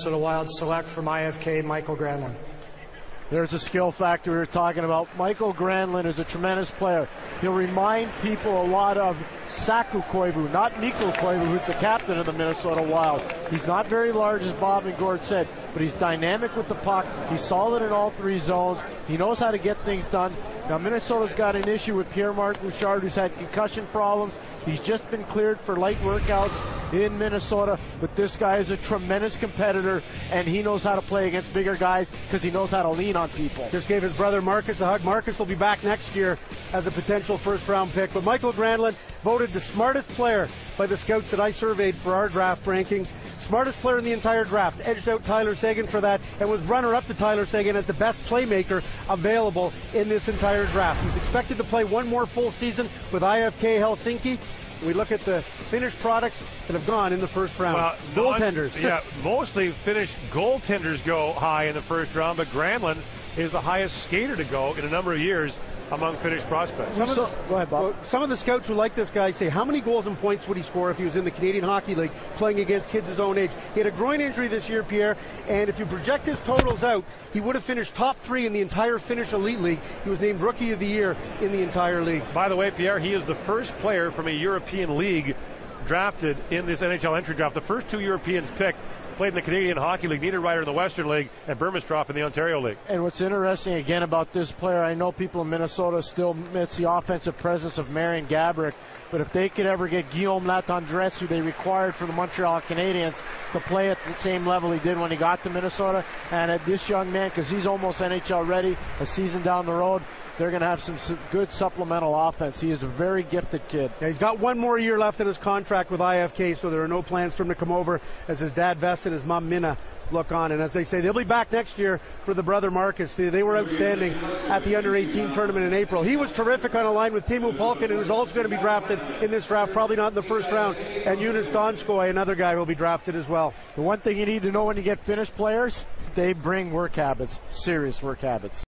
Minnesota Wild select from IFK Mikael Granlund. There's a skill factor we were talking about. Mikael Granlund is a tremendous player. He'll remind people a lot of Saku Koivu, not Mikko Koivu, who's the captain of the Minnesota Wild. He's not very large, as Bob and Gord said, but he's dynamic with the puck. He's solid in all three zones. He knows how to get things done. Now, Minnesota's got an issue with Pierre-Marc Bouchard, who's had concussion problems. He's just been cleared for light workouts in Minnesota, but this guy is a tremendous competitor, and he knows how to play against bigger guys because he knows how to lean on people. Just gave his brother Marcus a hug. Marcus will be back next year as a potential first-round pick. But Mikael Granlund voted the smartest player by the scouts that I surveyed for our draft rankings. Smartest player in the entire draft. Edged out Tyler Seguin for that and was runner-up to Tyler Seguin as the best playmaker available in this entire draft. He's expected to play one more full season with IFK Helsinki. We look at the finished products that have gone in the first round. Well, goaltenders. Yeah, mostly finished goaltenders go high in the first round, but Granlund is the highest skater to go in a number of years among finished prospects. Go ahead, Bob. Some of the scouts who like this guy say, how many goals and points would he score if he was in the Canadian Hockey League playing against kids his own age? He had a groin injury this year, Pierre, and if you project his totals out, he would have finished top 3 in the entire Finnish Elite League. He was named Rookie of the Year in the entire league. By the way, Pierre, he is the first player from a European league drafted in this NHL entry draft. The first 2 Europeans picked played in the Canadian Hockey League, Niederreiter in the Western League, and Burmistrov in the Ontario League. And what's interesting again about this player, I know people in Minnesota still miss the offensive presence of Marian Gaborik, but if they could ever get Guillaume Latendresse, who they required for the Montreal Canadiens, to play at the same level he did when he got to Minnesota, and at this young man, because he's almost NHL ready, a season down the road, they're going to have some good supplemental offense. He is a very gifted kid. Yeah, he's got one more year left in his contract with IFK, so there are no plans for him to come over as his dad Vess and his mom Minna look on. And as they say, they'll be back next year for the brother Marcus. They were outstanding at the under-18 tournament in April. He was terrific on a line with Teemu Pulkkinen, who's also going to be drafted in this draft, probably not in the first round. And Jonas Donskoy, another guy, will be drafted as well. The one thing you need to know when you get Finnish players, they bring work habits, serious work habits.